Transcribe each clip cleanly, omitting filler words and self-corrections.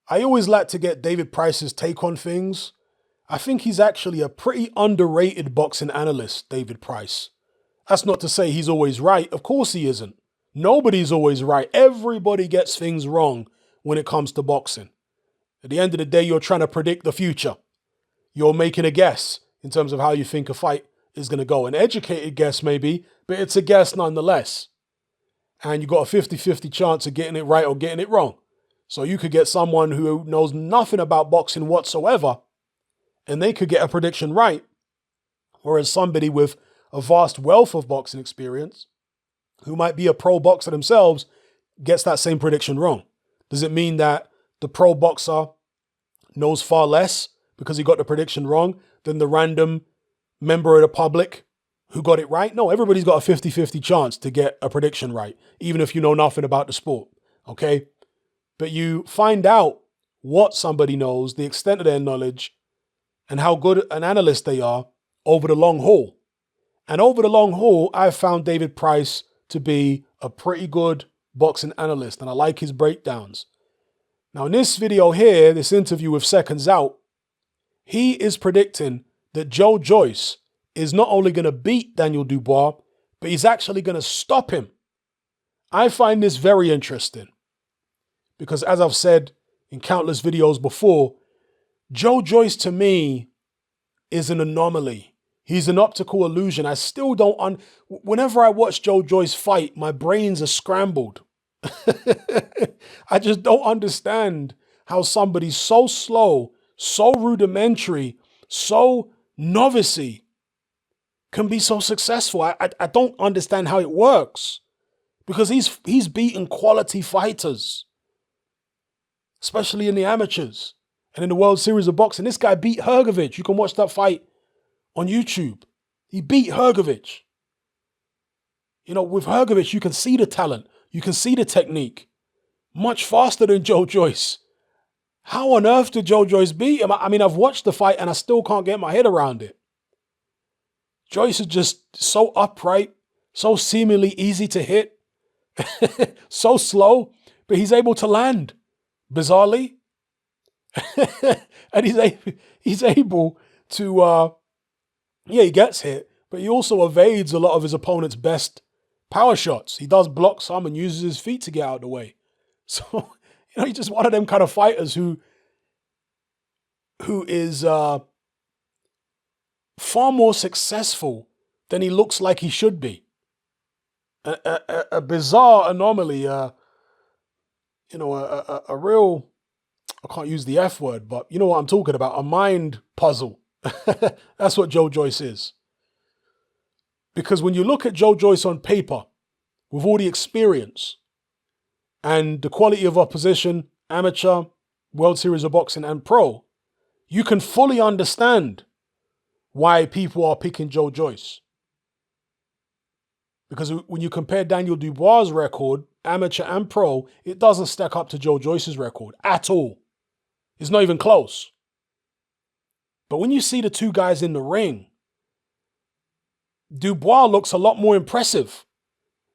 I always like to get David Price's take on things. I think he's actually a pretty underrated boxing analyst, David Price. That's not to say he's always right. Of course he isn't. Nobody's always right. Everybody gets things wrong when it comes to boxing. At the end of the day, you're trying to predict the future. You're making a guess in terms of how you think a fight is going to go. An educated guess maybe, but it's a guess nonetheless. And you got a 50-50 chance of getting it right or getting it wrong. So you could get someone who knows nothing about boxing whatsoever, and they could get a prediction right. Whereas somebody with a vast wealth of boxing experience, who might be a pro boxer themselves, gets that same prediction wrong. Does it mean that the pro boxer knows far less because he got the prediction wrong than the random member of the public who got it right? No, everybody's got a 50-50 chance to get a prediction right, even if you know nothing about the sport, okay? But you find out what somebody knows, the extent of their knowledge, and how good an analyst they are over the long haul. And over the long haul, I've found David Price to be a pretty good boxing analyst, and I like his breakdowns. Now, in this video here, this interview with Seconds Out, he is predicting that Joyce is not only going to beat Daniel Dubois, but he's actually going to stop him. I find this very interesting because, as I've said in countless videos before, Joyce to me is an anomaly. He's an optical illusion. I still don't, whenever I watch Joyce fight, my brains are scrambled. I just don't understand how somebody so slow, so rudimentary, so novice-y can be so successful. I don't understand how it works because he's beaten quality fighters, especially in the amateurs and in the World Series of Boxing. This guy beat Hrgović. You can watch that fight on YouTube. He beat Hrgović. You know, with Hrgović, you can see the talent. You can see the technique. Much faster than Joyce. How on earth did Joyce beat him? I mean, I've watched the fight and I still can't get my head around it. Joyce is just so upright, so seemingly easy to hit, so slow, but he's able to land, bizarrely. And he's able to, he gets hit, but he also evades a lot of his opponent's best power shots. He does block some and uses his feet to get out of the way. So, you know, he's just one of them kind of fighters who is far more successful than he looks like he should be. A bizarre anomaly, you know, a real, I can't use the F word, but you know what I'm talking about, a mind puzzle. That's what Joyce is. Because when you look at Joyce on paper, with all the experience and the quality of opposition, amateur, World Series of Boxing, and pro, you can fully understand why people are picking Joyce. Because when you compare Daniel Dubois' record, amateur and pro, it doesn't stack up to Joyce's record at all. It's not even close. But when you see the two guys in the ring, Dubois looks a lot more impressive.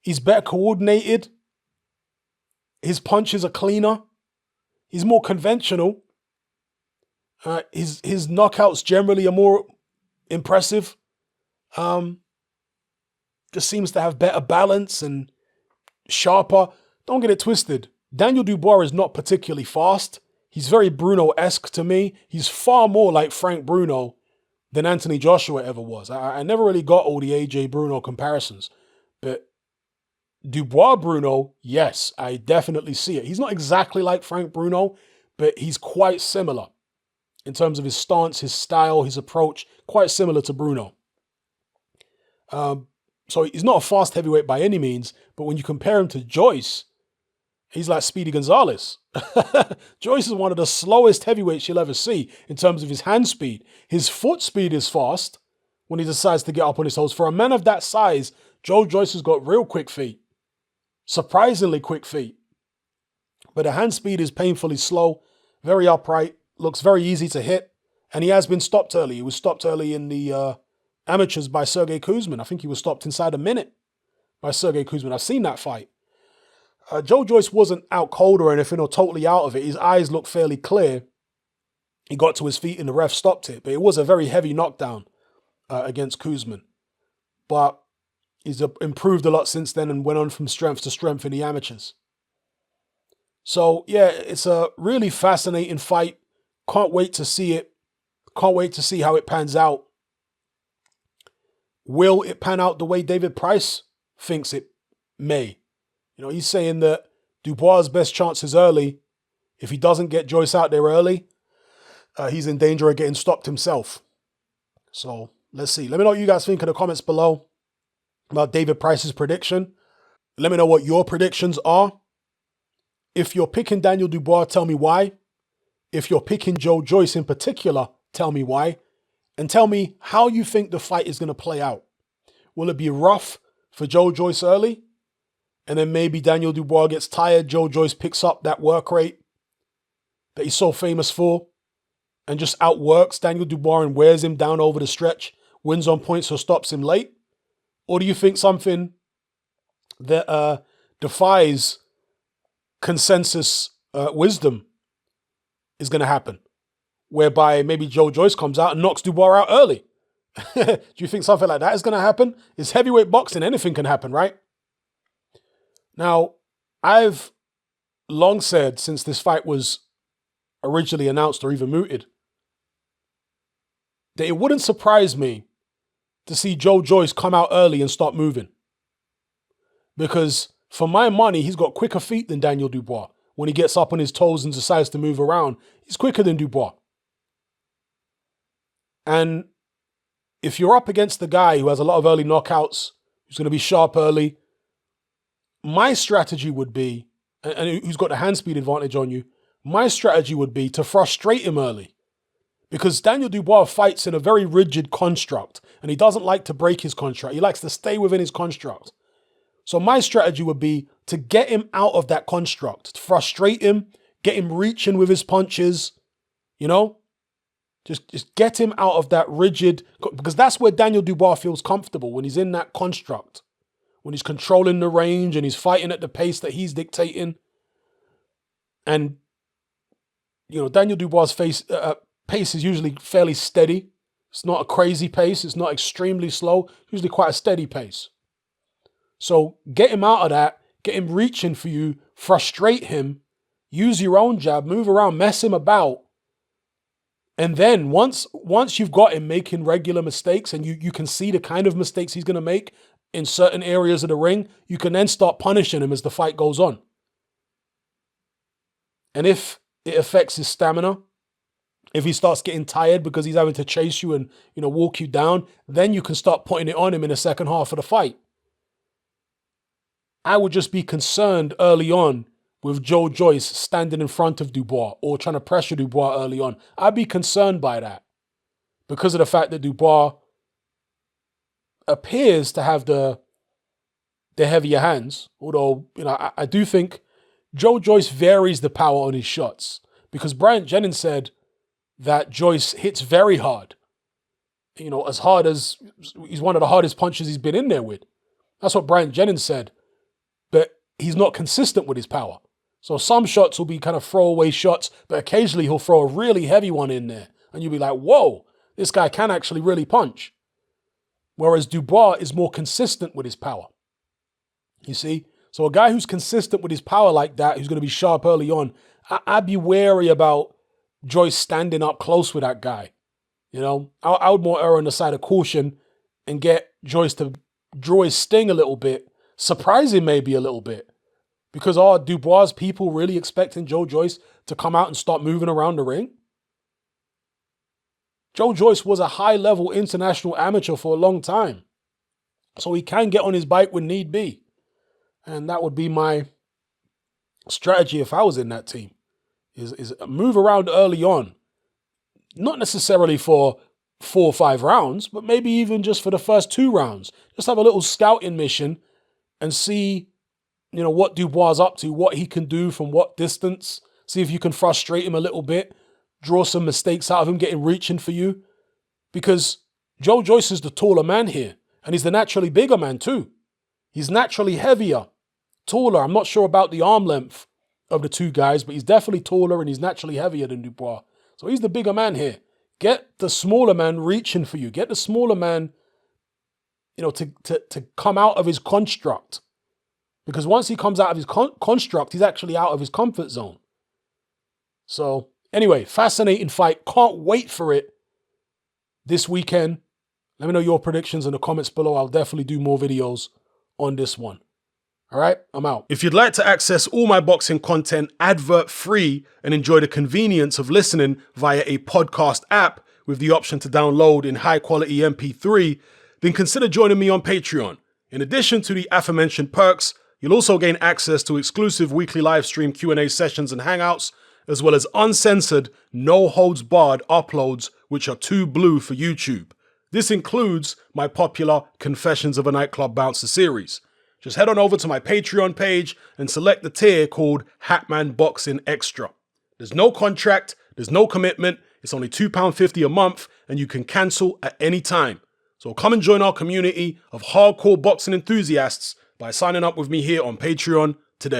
He's better coordinated. His punches are cleaner. He's more conventional. His knockouts generally are more impressive. Just seems to have better balance and sharper. Don't get it twisted. Daniel Dubois is not particularly fast. He's very Bruno-esque to me. He's far more like Frank Bruno than Anthony Joshua ever was. I never really got all the AJ Bruno comparisons. But Dubois Bruno, yes, I definitely see it. He's not exactly like Frank Bruno, but he's quite similar in terms of his stance, his style, his approach, quite similar to Bruno. So he's not a fast heavyweight by any means, but when you compare him to Joyce, he's like Speedy Gonzalez. Joyce is one of the slowest heavyweights you'll ever see in terms of his hand speed. His foot speed is fast when he decides to get up on his toes. For a man of that size, Joyce has got real quick feet. Surprisingly quick feet. But the hand speed is painfully slow, very upright, looks very easy to hit, and he has been stopped early. He was stopped early in the amateurs by Sergey Kuzmin. I think he was stopped inside a minute by Sergey Kuzmin. I've seen that fight. Joe Joyce wasn't out cold or anything or totally out of it. His eyes looked fairly clear. He got to his feet and the ref stopped it. But it was a very heavy knockdown against Kuzman. But he's improved a lot since then and went on from strength to strength in the amateurs. So, yeah, it's a really fascinating fight. Can't wait to see it. Can't wait to see how it pans out. Will it pan out the way David Price thinks it may? You know, he's saying that Dubois' best chance is early. If he doesn't get Joyce out there early, he's in danger of getting stopped himself. So, let's see. Let me know what you guys think in the comments below about David Price's prediction. Let me know what your predictions are. If you're picking Daniel Dubois, tell me why. If you're picking Joe Joyce in particular, tell me why. And tell me how you think the fight is going to play out. Will it be rough for Joe Joyce early? And then maybe Daniel Dubois gets tired. Joe Joyce picks up that work rate that he's so famous for and just outworks Daniel Dubois and wears him down over the stretch, wins on points or stops him late? Or do you think something that defies consensus wisdom is going to happen, whereby maybe Joe Joyce comes out and knocks Dubois out early? Do you think something like that is going to happen? It's heavyweight boxing. Anything can happen, right? Now, I've long said since this fight was originally announced or even mooted that it wouldn't surprise me to see Joe Joyce come out early and start moving. Because for my money, he's got quicker feet than Daniel Dubois. When he gets up on his toes and decides to move around, he's quicker than Dubois. And if you're up against the guy who has a lot of early knockouts, who's going to be sharp early, my strategy would be, and who's got the hand speed advantage on you, my strategy would be to frustrate him early. Because Daniel Dubois fights in a very rigid construct, and he doesn't like to break his construct. He likes to stay within his construct. So my strategy would be to get him out of that construct, to frustrate him, get him reaching with his punches, you know? Just get him out of that rigid, because that's where Daniel Dubois feels comfortable, when he's in that construct, when he's controlling the range and he's fighting at the pace that he's dictating. And, you know, Daniel Dubois' pace is usually fairly steady. It's not a crazy pace. It's not extremely slow. Usually quite a steady pace. So get him out of that, get him reaching for you, frustrate him, use your own jab, move around, mess him about. And then once you've got him making regular mistakes and you can see the kind of mistakes he's going to make in certain areas of the ring, you can then start punishing him as the fight goes on. And if it affects his stamina, if he starts getting tired because he's having to chase you and, you know, walk you down, then you can start putting it on him in the second half of the fight. I would just be concerned early on with Joe Joyce standing in front of Dubois or trying to pressure Dubois early on. I'd be concerned by that because of the fact that Dubois appears to have the heavier hands. Although, you know, I do think Joe Joyce varies the power on his shots, because Bryant Jennings said that Joyce hits very hard. You know, as hard as he's one of the hardest punches he's been in there with. That's what Bryant Jennings said. But he's not consistent with his power. So some shots will be kind of throwaway shots, but occasionally he'll throw a really heavy one in there. And you'll be like, whoa, this guy can actually really punch. Whereas Dubois is more consistent with his power. You see? So a guy who's consistent with his power like that, who's going to be sharp early on, I'd be wary about Joyce standing up close with that guy. You know, I would more err on the side of caution and get Joyce to draw his sting a little bit, surprise him maybe a little bit. Because are Dubois' people really expecting Joe Joyce to come out and start moving around the ring? Joe Joyce was a high-level international amateur for a long time. So he can get on his bike when need be. And that would be my strategy if I was in that team. Is move around early on. Not necessarily for 4 or 5 rounds, but maybe even just for the first 2 rounds. Just have a little scouting mission and see, you know, what Dubois is up to, what he can do from what distance. See if you can frustrate him a little bit. Draw some mistakes out of him, get him reaching for you. Because Joe Joyce is the taller man here. And he's the naturally bigger man too. He's naturally heavier, taller. I'm not sure about the arm length of the two guys, but he's definitely taller and he's naturally heavier than Dubois. So he's the bigger man here. Get the smaller man reaching for you. Get the smaller man, to come out of his construct. Because once he comes out of his construct, he's actually out of his comfort zone. So anyway, fascinating fight. Can't wait for it this weekend. Let me know your predictions in the comments below. I'll definitely do more videos on this one. All right, I'm out. If you'd like to access all my boxing content advert-free and enjoy the convenience of listening via a podcast app with the option to download in high-quality MP3, then consider joining me on Patreon. In addition to the aforementioned perks, you'll also gain access to exclusive weekly live stream Q&A sessions and hangouts, as well as uncensored, no-holds-barred uploads, which are too blue for YouTube. This includes my popular Confessions of a Nightclub Bouncer series. Just head on over to my Patreon page and select the tier called Hatman Boxing Extra. There's no contract, there's no commitment, it's only £2.50 a month, and you can cancel at any time. So come and join our community of hardcore boxing enthusiasts by signing up with me here on Patreon today.